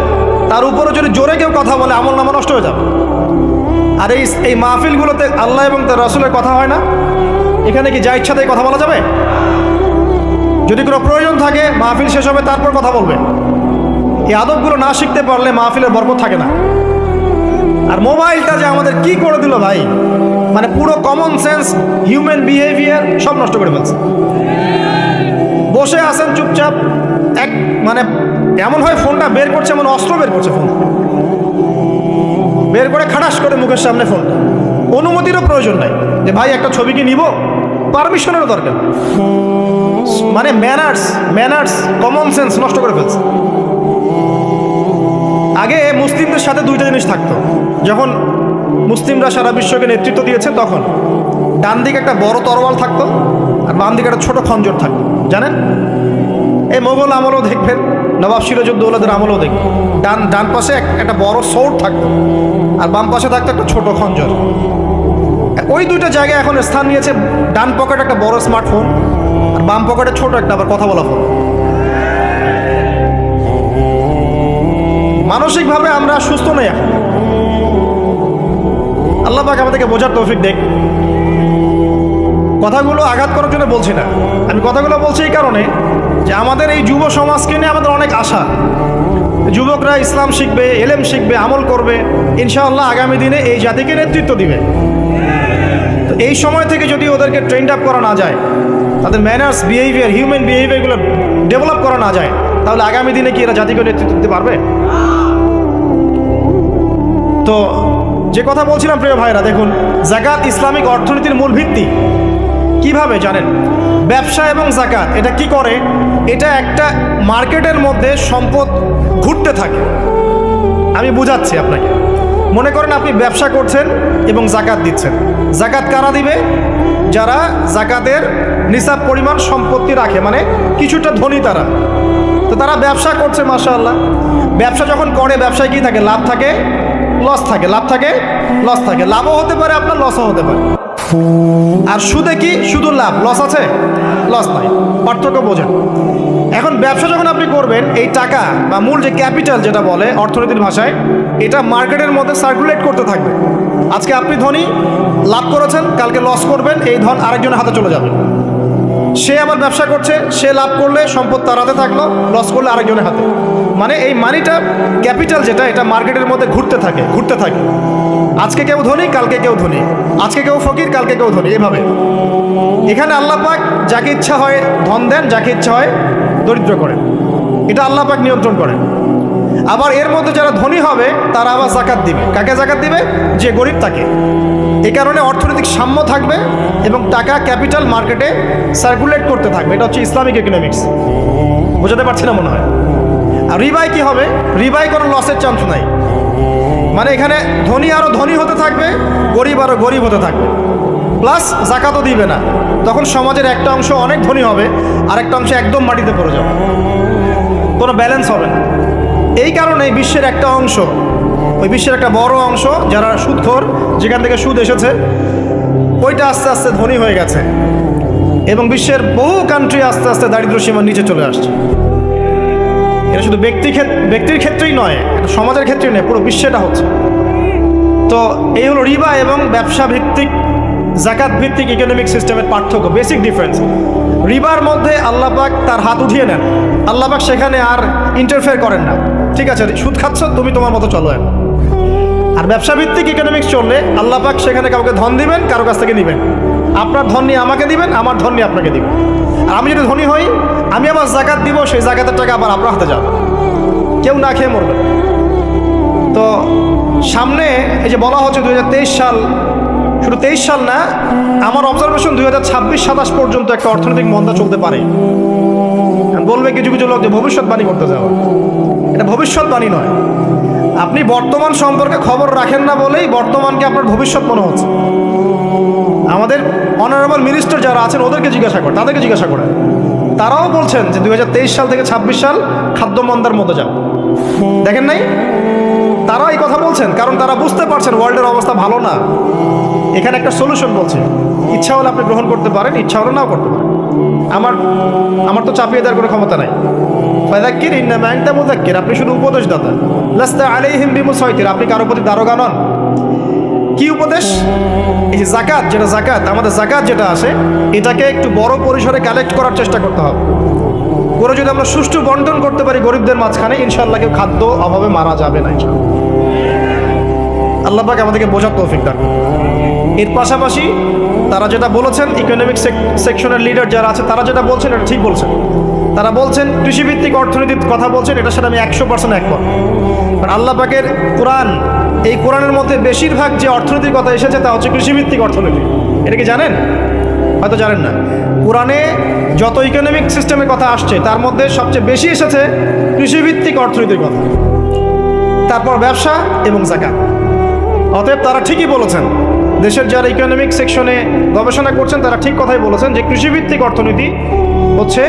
তার উপরে যদি জোরে কেউ কথা বলে আমলনামা নষ্ট হয়ে যাবে। আর এই মাহফিলগুলোতে আল্লাহ এবং তার রাসূলের কথা হয় না? এখানে কি যা ইচ্ছা তাই কথা বলা যাবে? যদি কোনো প্রয়োজন থাকে মাহফিল শেষ হবে তারপর কথা বলবে। এই আদবগুলো না শিখতে পারলে মাহফিলের বরকত থাকে না। আর মোবাইলটা যে আমাদের কি করে দিল ভাই, মানে পুরো কমন সেন্স, হিউম্যান বিহেভিয়ার সব নষ্ট করে ফেলছে। বসে আছেন চুপচাপ, মানে এমন হয় ফোনটা বের করছে, এমন অস্ত্র বের করছে, ফোন বের করে খাটাস করে মুখের সামনে ফোন। অনুমতিরও প্রয়োজন নাই যে ভাই একটা ছবি কি নিব, পারমিশনেরও দরকার। মানে ম্যানার্স কমন সেন্স নষ্ট করে ফেলছে। আগে মুসলিমদের সাথে 2টা জিনিস থাকতো। যখন মুসলিমরা সারা বিশ্বকে নেতৃত্ব দিয়েছে তখন ডান দিকে একটা বড় তরোয়াল থাকতো আর বাম দিকে একটা ছোট খঞ্জর থাকতো, জানেন? এই মোগল আমলও দেখবেন, নবাব সিরাজউদ্দৌলাদের আমলও দেখবেন, ডান পাশে একটা বড় সোর্ড থাকতো আর বাম পাশে থাকতো একটা ছোট খঞ্জর। ওই 2টা জায়গায় এখন স্থান নিয়েছে। ডান পকেটে একটা বড় স্মার্টফোন আর বাম পকেটে ছোট একটা আবার কথা বলা ফোন। মানসিকভাবে আমরা সুস্থ নই এখন। আল্লাহ পাক আমাদেরকে বোঝার তৌফিক দেখ। কথাগুলো আঘাত করার জন্য বলছি না, আমি কথাগুলো বলছি এই কারণে যে আমাদের এই যুব সমাজকে নিয়ে আমাদের অনেক আশা। যুবকরা ইসলাম শিখবে, এলেম শিখবে, আমল করবে, ইনশাআল্লাহ আগামী দিনে এই জাতিকে নেতৃত্ব দিবে। তো এই সময় থেকে যদি ওদেরকে ট্রেন্ড আপ করা না যায়, তাদের ম্যানার্স, বিহেভিয়ার, হিউম্যান বিহেভিয়ারগুলো ডেভেলপ করা না যায়, তাহলে আগামী দিনে কি এরা জাতিকে নেতৃত্ব দিতে পারবে? তো যে কথা বলছিলাম প্রিয় ভাইরা, দেখুন যাকাত ইসলামিক অর্থনীতির মূল ভিত্তি। কিভাবে জানেন? ব্যবসা এবং যাকাত এটা কি করে? এটা একটা মার্কেটের মধ্যে সম্পদ ঘুরতে থাকে। আমি বুঝাচ্ছি আপনাকে। মনে করেন আপনি ব্যবসা করছেন এবং যাকাত দিচ্ছেন। যাকাত কারা দিবে? যারা যাকাতের নিসাব পরিমাণ সম্পত্তি রাখে, মানে কিছুটা ধনী তারা। তো তারা ব্যবসা করছে, মাশাআল্লাহ। ব্যবসা যখন করে, ব্যবসায় কি থাকে? লাভ থাকে, লস থাকে, লাভ থাকে, লস থাকে। লাভও হতে পারে আপনার, লসও হতে পারে। আর সুদে কি? শুধু লাভ, লস আছে? লস নাই। পার্থক্য বোঝেন। এখন ব্যবসা যখন আপনি করবেন, এই টাকা বা মূল যে ক্যাপিটাল যেটা বলে অর্থনীতির ভাষায়, এটা মার্কেটের মধ্যে সার্কুলেট করতে থাকবে। আজকে আপনি ধনী, লাভ করেছেন, কালকে লস করবেন, এই ধন আরেকজনের হাতে চলে যাবে। সে আবার ব্যবসা করছে, সে লাভ করলে সম্পদ তার হাতে থাকলো, লস করলে আরেকজনের হাতে। মানে এই মানিটা, ক্যাপিটাল যেটা, এটা মার্কেটের মধ্যে ঘুরতে থাকে। আজকে কেউ ধনী, কালকে কেউ ধনী, আজকে কেউ ফকির, কালকে কেউ ধনী, এভাবে। এখানে আল্লাহ পাক যাকে ইচ্ছা হয় ধন দেন, যাকে ইচ্ছা হয় দরিদ্র করেন, এটা আল্লাহ পাক নিয়ন্ত্রণ করেন। আবার এর মধ্যে যারা ধনী হবে তারা আবার জাকাত দিবে। কাকে জাকাত দিবে? যে গরিব তাকে। এই কারণে অর্থনৈতিক সাম্য থাকবে এবং টাকা, ক্যাপিটাল মার্কেটে সার্কুলেট করতে থাকবে। এটা হচ্ছে ইসলামিক ইকোনমিক্স। বোঝাতে পারছি না মনে হয়। আর রিবাই কি হবে? রিবাই কোনো লসের চান্স নাই। মানে এখানে ধনী আরও ধনী হতে থাকবে, গরিব আরও গরিব হতে থাকবে, প্লাস জাকাতও দিবে না। তখন সমাজের একটা অংশ অনেক ধনী হবে, আরেকটা অংশ একদম মাটিতে পড়ে যাবে, কোনো ব্যালেন্স হবে না। এই কারণে বিশ্বের একটা অংশ, ওই বিশ্বের একটা বড় অংশ যারা সুদখোর, যেখান থেকে সুদ এসেছে, ওইটা আস্তে আস্তে ধনী হয়ে গেছে এবং বিশ্বের বহু কান্ট্রি আস্তে আস্তে দারিদ্র সীমার নিচে চলে আসছে। এটা শুধু ব্যক্তির ক্ষেত্রেই নয়, এটা সমাজের ক্ষেত্রেই নয়, পুরো বিশ্বেটা হচ্ছে। তো এই হলো রিবা এবং ব্যবসা ভিত্তিক, জাকাত ভিত্তিক ইকোনমিক সিস্টেমের পার্থক্য, বেসিক ডিফারেন্স। রিবার মধ্যে আল্লাহ পাক তার হাত উঠিয়ে নেন, আল্লাহ পাক সেখানে আর ইন্টারফেয়ার করেন না। ঠিক আছে, সুদ খাচ্ছ, তুমি তোমার মতো চলো। আর ব্যবসা ভিত্তিক ইকোনমিক্স চললে আল্লাহ পাক সেখানে কাউকে ধন দিবেন, কারো কাছ থেকে দিবেন। আপনার ধন নিয়ে আমাকে দিবেন, আমার ধন নিয়ে আপনাকে দিবেন। আর আমি যদি ধনী হই, আমি আবার জাকাত দিব, সেই জাকাতের টাকা আবার আপনার হাতে যাবে, কেউ না খেয়ে মরবে। তো সামনে এই যে বলা হচ্ছে 2023 সাল, শুধু 23 সাল না, আমার অবজারভেশন 2026-27 পর্যন্ত একটা অর্থনৈতিক মন্দা চলতে পারে। বলবে কিছু কিছু লোক যে ভবিষ্যৎবাণী করতে যাওয়া, এটা ভবিষ্যৎবাণী নয়। আপনি বর্তমান সম্পর্কে খবর রাখেন না বলেই বর্তমানকে আপনার ভবিষ্যৎ মনে হচ্ছে। আমাদের অনারেবল মিনিস্টার যারা আছেন ওদেরকে জিজ্ঞাসা করেন, তাদেরকে জিজ্ঞাসা করেন, তারাও বলছেন যে 2023 সাল থেকে 26 সাল খাদ্য মন্দার মধ্যে যাবে। দেখেন নাই? তারা এই কথা বলছেন কারণ তারা বুঝতে পারছেন ওয়ার্ল্ডের অবস্থা ভালো না। এখানে একটা সলিউশন বলছে, ইচ্ছা হলে আপনি গ্রহণ করতে পারেন, ইচ্ছা হলে নাও করতে পারেন। আমার তো চাপিয়ে দেওয়ার কোনো ক্ষমতা নাই। ফাযাক্কির ইন্নামা আনতা মুযাক্কির, আপনি শুধু উপদেশদাতা। লাস্তা আলাইহিম বিমুসাইতির, আপনি কারো প্রতি দারোগা নন। কি উপদেশ? এই যে জাকাত, যেটা জাকাত, আমাদের জাকাত যেটা আসে, এটাকে একটু বড় পরিসরে কালেক্ট করার চেষ্টা করতে হবে। করে যদি আমরা সুষ্ঠু বন্টন করতে পারি গরিবদের মাঝখানে, ইনশাআল্লাহ কেউ খাদ্য অভাবে মারা যাবে না ইনশাআল্লাহ। আল্লাহ পাক আমাদেরকে বোঝার তৌফিক দান। এর পাশাপাশি তারা যেটা বলেছেন, ইকোনমিক সেকশনের লিডার যারা আছে তারা যেটা বলছেন এটা ঠিক বলছেন। তারা বলছেন কৃষিভিত্তিক অর্থনীতির কথা বলছেন, এটার সাথে আমি 100% একমত। কারণ আল্লাহ পাকের কোরআন, এই কোরআনের মধ্যে বেশিরভাগ যে অর্থনীতির কথা এসেছে তা হচ্ছে কৃষিভিত্তিক অর্থনীতি। এটা কি জানেন? হয়তো জানেন না। কোরআনে যত ইকোনমিক সিস্টেমের কথা আসছে তার মধ্যে সবচেয়ে বেশি এসেছে কৃষিভিত্তিক অর্থনীতির কথা, তারপর ব্যবসা এবং জাকাত। অতএব তারা ঠিকই বলেছেন, দেশের যারা ইকোনমিক সেকশনে গবেষণা করছেন তারা ঠিক কথাই বলেছেন যে কৃষিভিত্তিক অর্থনীতি হচ্ছে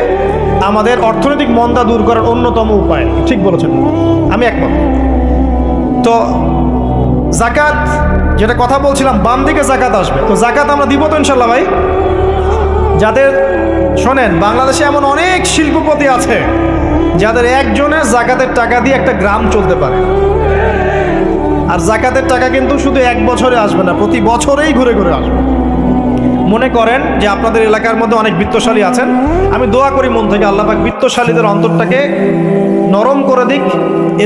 আমাদের অর্থনৈতিক মন্দা দূর করার অন্যতম উপায়। ঠিক বলেছেন, আমি একমত। তো জাকাত যেটা কথা বলছিলাম, বাম দিকে জাকাত আসবে, তো জাকাত আমরা দিব তো ইনশাল্লাহ ভাই। যাদের শোনেন, বাংলাদেশে এমন অনেক শিল্পপতি আছে যাদের একজনের জাকাতের টাকা দিয়ে একটা গ্রাম চলতে পারে। আর জাকাতের টাকা কিন্তু শুধু এক বছরে আসবে না, প্রতি বছরেই ঘুরে ঘুরে আসবে। মনে করেন যে আপনাদের এলাকার মধ্যে অনেক বিত্তশালী আছেন, আমি দোয়া করি মন থেকে আল্লাহ পাক বিত্তশালীদের অন্তরটাকে নরম করে দিক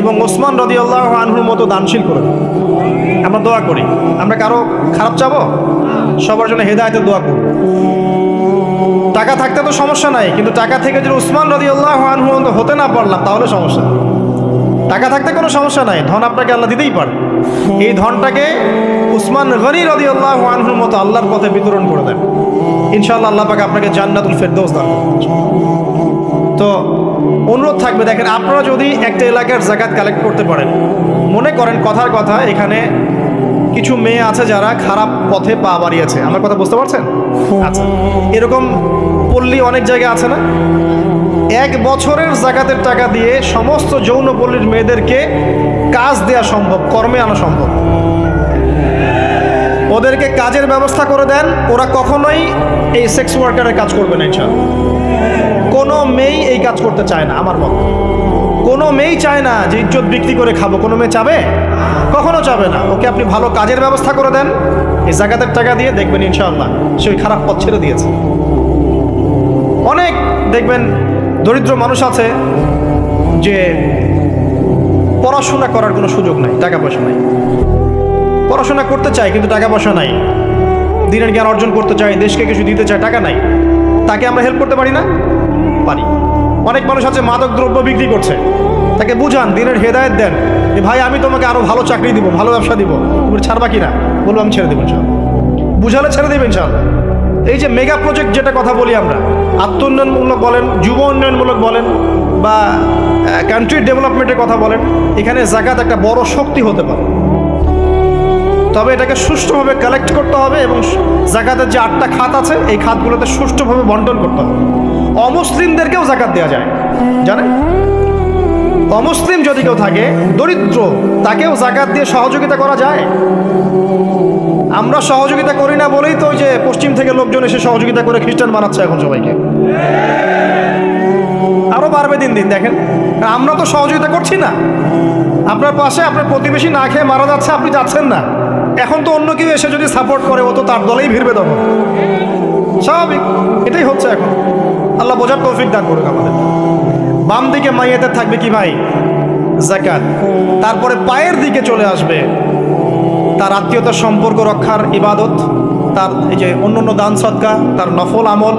এবং ওসমান রাদিয়াল্লাহু আনহুর মতো দানশীল করে দিক। আমরা দোয়া করি, আমরা কারো খারাপ চাবো, সবার জন্য হেদায়েতের দোয়া করব। টাকা থাকতে তো সমস্যা নাই, কিন্তু টাকা থেকে যদি ওসমান রাদিয়াল্লাহু আনহুর মতো হতে না পারলাম তাহলে সমস্যা। টাকা থাকতে কোনো সমস্যা নাই, ধন আপনাকে আল্লাহ দিতেই পারে। এই ধনটাকে উসমান গনি রাদিয়াল্লাহু আনহুর মতো আল্লাহর পথে বিতরণ করে দেন, ইনশাআল্লাহ আল্লাহ পাক আপনাকে জান্নাতুল ফেরদৌস দান করবেন। তো অনুরোধ থাকবে, দেখেন আপনারা যদি একটা এলাকার জাকাত কালেক্ট করতে পারেন, মনে করেন কথার কথা এখানে কিছু মেয়ে আছে যারা খারাপ পথে পা বাড়িয়েছে, আমার কথা বুঝতে পারছেন? আচ্ছা, এরকম পল্লী অনেক জায়গায় আছে না? এক বছরের জাকাতের টাকা দিয়ে সমস্ত যৌনপল্লীর মেয়েদেরকে কাজ দেওয়া সম্ভব, কর্মে আনা সম্ভব। ওদেরকে কাজের ব্যবস্থা করে দেন, ওরা কখনোই এই সেক্স ওয়ার্কারের কাজ করবে না ইনশাআল্লাহ। কোনো মেয়েই এই কাজ করতে চায় না, আমার মত। কোনো মেয়েই চায় না যে ইজ্জত বিক্রি করে খাবো, কোনো মেয়ে চাবে? কখনো চাবে না। ওকে আপনি ভালো কাজের ব্যবস্থা করে দেন এই জাকাতের টাকা দিয়ে, দেখবেন ইনশাআল্লাহ সে ওই খারাপ পথ ছেড়ে দিয়েছে। অনেক দেখবেন দরিদ্র মানুষ আছে যে পড়াশোনা করার কোনো সুযোগ নাই, টাকা পয়সা নাই, পড়াশোনা করতে চায় কিন্তু টাকা পয়সা নাই, দিনের জ্ঞান অর্জন করতে চায়, দেশকে কিছু দিতে চায়, টাকা নাই, তাকে আমরা হেল্প করতে পারি না? পারি। অনেক মানুষ আছে মাদক দ্রব্য বিক্রি করছে, তাকে বুঝান, দিনের হেদায়েত দেন যে ভাই আমি তোমাকে আরো ভালো চাকরি দিব, ভালো ব্যবসা দিব, তুমি ছাড়বা কিনা? বলবো আমি ছেড়ে দেবো ইনশাআল্লাহ। বুঝালে ছেড়ে দেবে ইনশাআল্লাহ। এই যে মেগা প্রজেক্ট যেটা কথা বলি আমরা, আত্ম উন্নয়নমূলক বলেন, যুব উন্নয়নমূলক বলেন বা কান্ট্রি ডেভেলপমেন্টের কথা বলেন, এখানে যাকাত একটা বড় শক্তি হতে পারে। তবে এটাকে সুষ্ঠুভাবে কালেক্ট করতে হবে এবং যাকাতের যে 8টা খাত আছে এই খাতগুলোতে সুষ্ঠুভাবে বন্টন করতে হবে। অমুসলিমদেরকেও যাকাত দেওয়া যায়, জানেন? অমুসলিম যদি কেউ থাকে, দরিদ্র, তাকেও যাকাত দিয়ে সহযোগিতা করা যায়। আমরা সহযোগিতা করি না বলেই তো ওই যে পশ্চিম থেকে লোকজন এসে সহযোগিতা করে খ্রিস্টান বানাচ্ছে এখন সবাইকে। আরো বাড়বে দিন দিন, দেখেন আমরা তো সহযোগিতা করছি না। আপনার পাশে আপনার প্রতিবেশী না খেয়ে মারা যাচ্ছে, আপনি যাচ্ছেন না। এখন তো অন্য কেউ এসে যদি সাপোর্ট করে, ও তো তার দলেই ভিড়বে তখন, স্বাভাবিক। এটাই হচ্ছে এখন। আল্লাহ বোঝার তৌফিক দান করুক আমাদের। বাম দিকে মাইয়াতের থাকবে কি ভাই? যাকাত। তারপরে পায়ের দিকে চলে আসবে তার আত্মীয়তার সম্পর্ক রক্ষার ইবাদত, তার এই যে অন্যান্য দান সদকা, তার নফল আমল,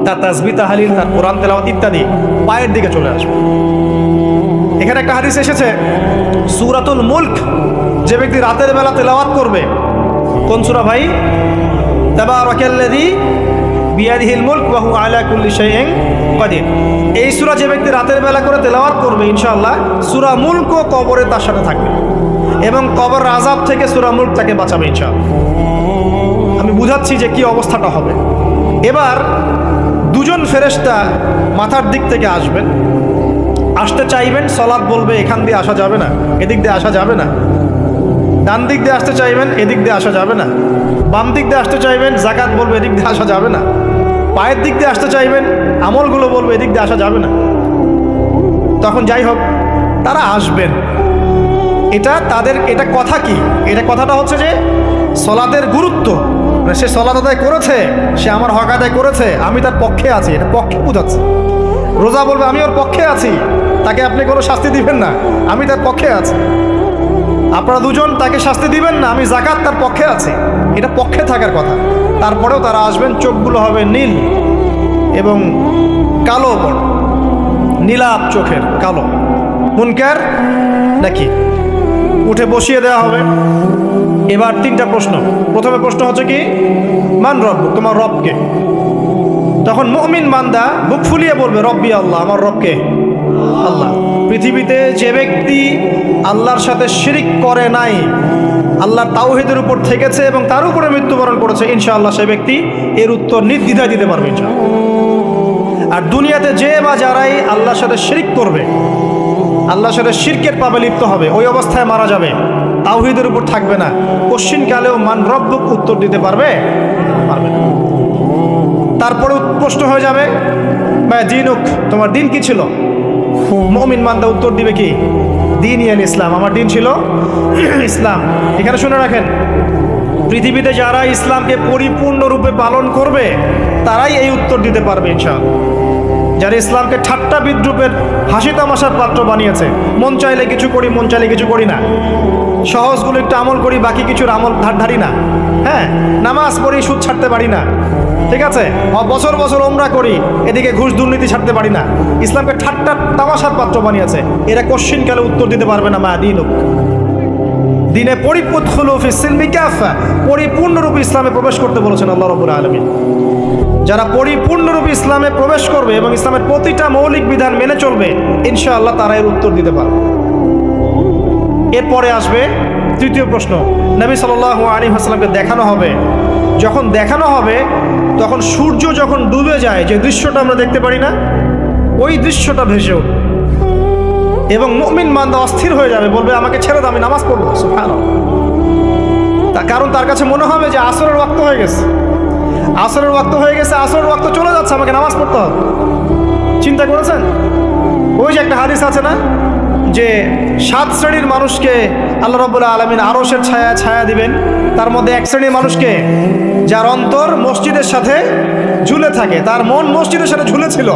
তার তাসবিহ তাহলিল, তার কোরআন তেলাওয়াত ইত্যাদি পায়ের দিকে চলে আসবে। এখানে একটা হাদিস এসেছে, সূরাতুল মুলক যে ব্যক্তি রাতের বেলা তেলাওয়াত করবে, কোন সূরা ভাই? তাবারাকাল্লাযী বিয়াদিহিল মুলক ওয়া হুয়া আলা কুল্লি শাইইন কাদির। এই সূরা যে ব্যক্তি রাতের বেলা করে তেলাওয়াত করবে, ইনশাআল্লাহ সূরা মুলকও কবরে তার সাথে থাকবে এবং কবর আযাব থেকে সূরা মুলক তাকে বাঁচাবে ইনশাআল্লাহ। আমি বুঝাচ্ছি যে কি অবস্থাটা হবে। এবার দুজন ফেরেশতা মাথার দিক থেকে আসবেন, আসতে চাইবেন, সালাত বলবে এখান দিয়ে আসা যাবে না, এদিক দিয়ে আসা যাবে না। ডান দিক দিয়ে আসতে চাইবেন, এদিক দিয়ে আসা যাবে না। বাম দিক দিয়ে আসতে চাইবেন, যাকাত বলবে এদিক দিয়ে আসা যাবে না। পায়ের দিক দিয়ে আসতে চাইবেন, আমলগুলো বলবে এদিক দিয়ে আসা যাবে না। তখন যাই হোক তারা আসবেন। এটা তাদের, এটা কথা কি? এটা কথাটা হচ্ছে যে সলাতের গুরুত্ব, মানে সে সলাত আদায় করেছে, সে আমার হক আদায় করেছে, আমি তার পক্ষে আছি, এটা পক্ষে বোঝাচ্ছে। রোজা বলবে আমি ওর পক্ষে আছি, তাকে আপনি কোনো শাস্তি দিবেন না, আমি তার পক্ষে আছি। আপনারা দুজন তাকে শাস্তি দিবেন না, আমি যাকাত তার পক্ষে আছি, এটা পক্ষে থাকার কথা। তারপরেও তারা আসবেন, চোখগুলো হবে নীল এবং কালো, বড় নীলাপ চোখের, কালো। মুনকার নাকি উঠে বসিয়ে দেওয়া হবে। এবার 3টা প্রশ্ন। প্রথমে প্রশ্ন হচ্ছে কি? মান রব, তোমার রবকে? তখন মুমিন বান্দা বুক ফুলিয়ে বলবে রব্বি আল্লাহ, আমার রবকে আল্লাহ। পৃথিবীতে যে ব্যক্তি আল্লাহর সাথে শিরিক করে নাই, আল্লাহর তাওহীদের উপর থেকেছে এবং তার উপরে মৃত্যুবরণ করেছে, ইনশাআল্লাহ সে ব্যক্তি এর উত্তর নির্দ্বিধায় দিতে পারবে ইনশাআল্লাহ। আর দুনিয়াতে যে বা যারাই আল্লাহর সাথে শিরিক করবে, আল্লাহর সাথে শিরকের পাবে লিপ্ত হবে, ওই অবস্থায় মারা যাবে, তাওহীদের উপর থাকবে না, কশ্চিনকালেও মান রব্বুক উত্তর দিতে পারবে পারবে না। তারপরে প্রশ্ন হয়ে যাবে মা দিনুক, তোমার দিন কি ছিল? মুমিন বান্দা উত্তর দিবে কি? দীনি আল ইসলাম, আমার দিন ছিল ইসলাম। এখানে শুনে রাখেন, পৃথিবীতে যারা ইসলামকে পরিপূর্ণরূপে পালন করবে তারাই এই উত্তর দিতে পারবে ইনশাআল্লাহ। যারা ইসলামকে ঠাট্টা বিদ্রুপের হাসি তামাশার পাত্র বানিয়েছে, মন চাইলে কিছু করি, মন চাইলে কিছু করি না, সহজগুলো একটু আমল করি, বাকি কিছুর আমল ধারি না, হ্যাঁ, নামাজ পড়ি, সুদ ছাড়তে পারি না, ঠিক আছে, বছর বছর ওমরা করি, এদিকে ঘুষ দুর্নীতি ছাড়তে পারি না, ইসলামকে ঠাট্টা তামাশার পাত্র বানিয়েছে, এরা কশ্চিনকালে উত্তর দিতে পারবে না মা দীনুক, দিনে পরিপূর্ণরূপে ইসলামে প্রবেশ করতে বলেছেন আল্লাহ রাব্বুল আলামিন। যারা পরিপূর্ণরূপে ইসলামে প্রবেশ করবে এবং ইসলামের প্রতিটা মৌলিক বিধান মেনে চলবে, ইনশাআল্লাহ তারা এর উত্তর দিতে পারবে। এরপরে আসবে 3য় প্রশ্ন। নবী সাল্লাল্লাহু আলাইহি ওয়াসাল্লামকে দেখানো হবে, যখন দেখানো হবে তখন সূর্য যখন ডুবে যায়, যে দৃশ্যটা আমরা দেখতে পারি না, ওই দৃশ্যটা ভেসে উঠবে এবং মুমিন বান্দা অস্থির হয়ে যাবে, বলবে আমাকে ছেড়ে দাও, আমি নামাজ পড়বো। সুবহানাল্লাহ। কারণ তার কাছে মনে হবে যে আসরের ওয়াক্ত হয়ে গেছে, আসরের ওয়াক্ত হয়ে গেছে, আসরের ওয়াক্ত চলে যাচ্ছে, আমাকে নামাজ পড়তে হবে। চিন্তা করেছেন? ওই যে একটা হাদিস আছে না, যে 7 শ্রেণীর মানুষকে আল্লাহ রাব্বুল আলামিন আরশের ছায়া দিবেন, তার মধ্যে এক শ্রেণীর মানুষকে, যার অন্তর মসজিদের সাথে ঝুলে থাকে, তার মন মসজিদের সাথে ঝুলেছিল।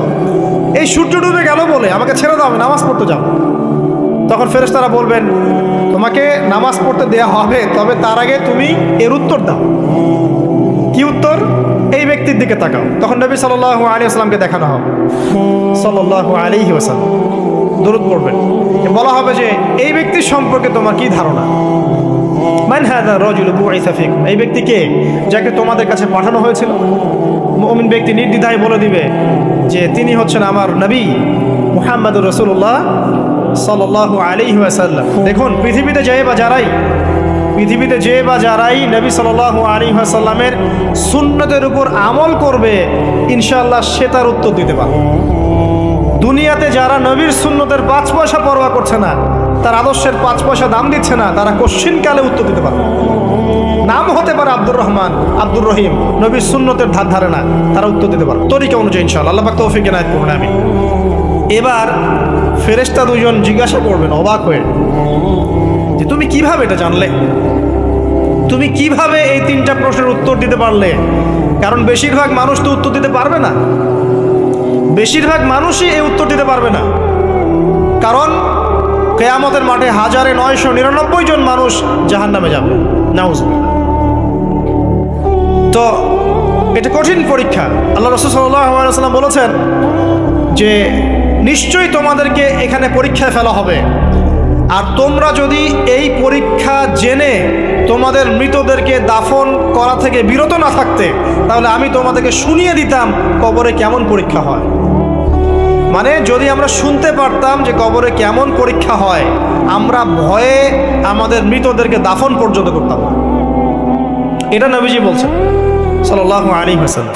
এই সূর্য ডুবে গেল বলে আমাকে ছেড়ে দাও, আমি নামাজ পড়তে যাও। তখন ফেরেশতারা বলবেন, তোমাকে নামাজ পড়তে দেয়া হবে, তবে তার আগে তুমি এর উত্তর দাও। কি উত্তর? এই ব্যক্তির দিকে তাকাও। তখন নবী সাল্লাল্লাহু আলাইহি ওয়াসাল্লামকে দেখানো হবে, সাল্লাল্লাহু আলাইহি ওয়াসাল্লাম দরুদ পড়বেন। বলা হবে যে এই ব্যক্তির সম্পর্কে তোমার কি ধারণা? মান হাযা রাজুলু বুইসা ফীকুম, এই ব্যক্তি কে, যাকে তোমাদের কাছে পাঠানো হয়েছিল? মুমিন ব্যক্তি নির্দ্বিধায় বলে দিবে যে তিনি হচ্ছেন আমার নবী মুহাম্মদুর রাসূলুল্লাহ সাল্লাল্লাহু আলাইহি ওয়াসাল্লাম। দেখুন, পৃথিবীতে যে বা যারাই নবী সাল্লাল্লাহু আলাইহি ওয়াসাল্লামের সুন্নতের উপর আমল করবে, ইনশাআল্লাহ সে তার উত্তর দিতে পারবে। দুনিয়াতে যারা নবীর সুন্নতের 5 পয়সা পরোয়া করছে না, তার আদর্শের 5 পয়সা দাম দিচ্ছে না, তারা কশ্চিনকালে উত্তর দিতে পারবে। নাম হতে পারে আব্দুর রহমান, আব্দুর রহিম, নবীর সুন্নতের ধার ধারে না, তারা উত্তর দিতে পারবে তরিকা অনুযায়ী ইনশাআল্লাহ। আল্লাহ পাক তৌফিক এনায়েত করুন, আমিন। এবার ফেরেশতা দুজন জিজ্ঞাসা করবেন অবাক হয়ে যে তুমি কিভাবে এটা জানলে, তুমি কিভাবে এই 3টা প্রশ্নের উত্তর দিতে পারলে? কারণ বেশিরভাগ মানুষ তো উত্তর দিতে পারবে না, বেশিরভাগ মানুষই এই উত্তর দিতে পারবে না। কারণ কিয়ামতের মাঠে 1999 জন মানুষ জাহান্নামে যাবে, নাউজুবিল্লাহ। তো এটা কঠিন পরীক্ষা। আল্লাহ রাসূল সাল্লাল্লাহু আলাইহি ওয়াসাল্লাম বলেছেন যে নিশ্চয়ই তোমাদেরকে এখানে পরীক্ষায় ফেলা হবে, আর তোমরা যদি এই পরীক্ষা জেনে তোমাদের মৃতদেরকে দাফন করা থেকে বিরত না থাকতে, তাহলে আমি তোমাদেরকে শুনিয়ে দিতাম কবরে কেমন পরীক্ষা হয়। মানে যদি আমরা শুনতে পারতাম যে কবরে কেমন পরীক্ষা হয়, আমরা ভয়ে আমাদের মৃতদেরকে দাফন পর্যন্ত করতাম। এটা নবীজি বলছেন সাল্লাল্লাহু আলাইহি ওয়াসাল্লাম।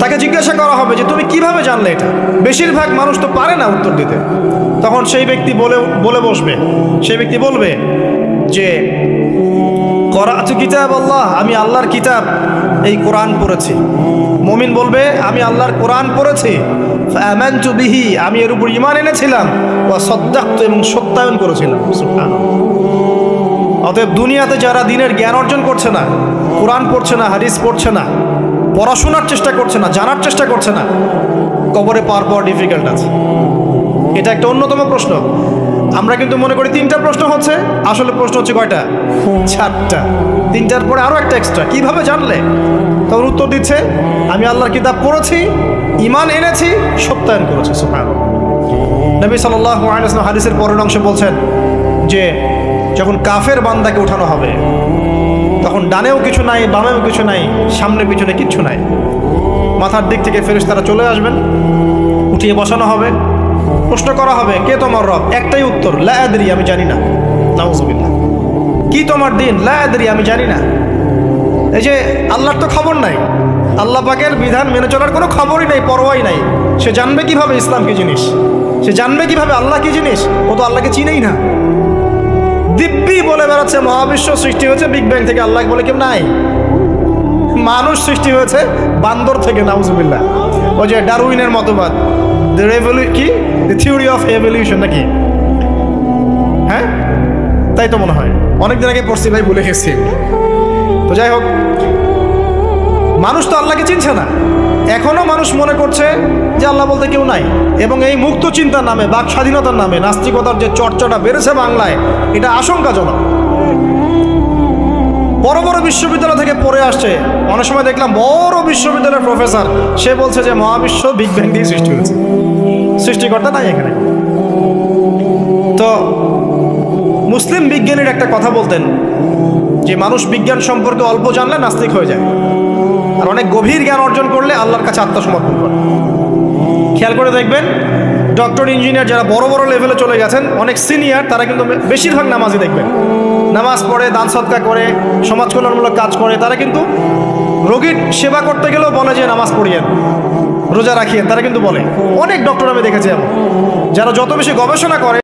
তাকে জিজ্ঞাসা করা হবে যে তুমি কিভাবে জানলে এটা? বেশিরভাগ মানুষ তো পারে না উত্তর দিতে। তখন সেই ব্যক্তি বলে বসবে, সেই ব্যক্তি বলবে যে করাতু কিতাব আল্লাহ, আমি আল্লাহর কিতাব এই কোরআন পড়েছি। মুমিন বলবে আমি আল্লাহর কোরআন পড়েছি, ফাআমানতু বিহি, আমি এর উপর ঈমান এনেছিলাম, ওয়া সাদ্দাকতু, এবং সত্যায়ন করেছিলাম। সুবহানাল্লাহ। অতএব দুনিয়াতে যারা দ্বীনের জ্ঞান অর্জন করছে না, কোরআন পড়ছে না, হাদিস পড়ছে না, পড়াশোনার চেষ্টা করছে না, জানার চেষ্টা করছে না, কবরে পাওয়ার পর ডিফিকাল্ট আছে। এটা একটা অন্যতম প্রশ্ন। আমরা কিন্তু মনে করি 3টা প্রশ্ন হচ্ছে, আসলে প্রশ্ন হচ্ছে কয়টা? 4টা। 3টার পরে আরো একটা এক্সট্রা। কিভাবে জানলে? তখন উত্তর দিচ্ছে আমি আল্লাহর কিতাব পড়েছি, ঈমান এনেছি, সত্যায়ন করেছি। সুবহানাল্লাহ। নবী সাল্লাল্লাহু আলাইহি ওয়াসাল্লাম হাদিসের পরের অংশে বলছেন যে যখন কাফের বান্দাকে উঠানো হবে, তখন ডানেও কিছু নাই, বামেও কিছু নাই, সামনে পিছনে কিচ্ছু নাই। মাথার দিক থেকে ফেরেশতারা চলে আসবেন, উঠিয়ে বসানো হবে, প্রশ্ন করা হবে কে তোমার রব? একটাই উত্তর, লা আদরি, আমি জানি না। নাউজুবিল্লাহ। কি তোমার দিন? লা আদরি, আমি জানি না। এই যে আল্লাহর তো খবর নাই, আল্লাহ পাকের বিধান মেনে চলার কোনো খবরই নাই, পরোয়াই নাই। সে জানবে কিভাবে ইসলাম কি জিনিস? সে জানবে কিভাবে আল্লাহ কি জিনিস? ও তো আল্লাহকে চিনেই না। দিব্যি বলে বেড়াচ্ছে মহাবিশ্ব সৃষ্টি হয়েছে বিগ ব্যাং থেকে, আল্লাহ বলে কেউ নাই। মানুষ সৃষ্টি হয়েছে বান্দর থেকে, নাউজুবিল্লাহ। ওই যে ডারউইনের মতবাদ, দ্য থিওরি অফ এভলিউশন নাকি? হ্যাঁ, তাই তো মনে হয়। অনেকদিন আগে পড়ছি ভাই, ভুলে গেছি। তো যাই হোক, মানুষ তো আল্লাহকে চিনছে না। এখনো মানুষ মনে করছে যে আল্লাহ বলতে কেউ নাই, এবং এই মুক্ত চিন্তার নামে, বাক স্বাধীনতার নামে নাস্তিকতার যে চর্চাটা বেড়েছে বাংলায়, এটা আশঙ্কাজনক। বড় বড় বিশ্ববিদ্যালয় থেকে পড়ে আসছে, অনেক সময় দেখলাম বড় বিশ্ববিদ্যালয়ের প্রফেসর, সে বলছে যে মহাবিশ্ব বিগ ব্যাং দিয়ে সৃষ্টি হয়েছে, সৃষ্টিকর্তা নাই এখানে। তো মুসলিম বিজ্ঞানীর একটা কথা বলতেন যে মানুষ বিজ্ঞান সম্পর্কে অল্প জানলে নাস্তিক হয়ে যায়, আর অনেক গভীর জ্ঞান অর্জন করলে আল্লাহর কাছে আত্মসমর্পণ করে। খেয়াল করে দেখবেন, ডক্টর, ইঞ্জিনিয়ার যারা বড় বড় লেভেলে চলে গেছেন, অনেক সিনিয়র, তারা কিন্তু বেশিরভাগ নামাজি দেখবেন, নামাজ পড়ে, দান সদকা করে, সমাজ কল্যাণমূলক কাজ করে। তারা কিন্তু রোগীর সেবা করতে গেলেও বলে যে নামাজ পড়িয়েন, রোজা রাখিয়েন, তারা কিন্তু বলে। অনেক ডক্টর আমি দেখেছি এমন, যারা যত বেশি গবেষণা করে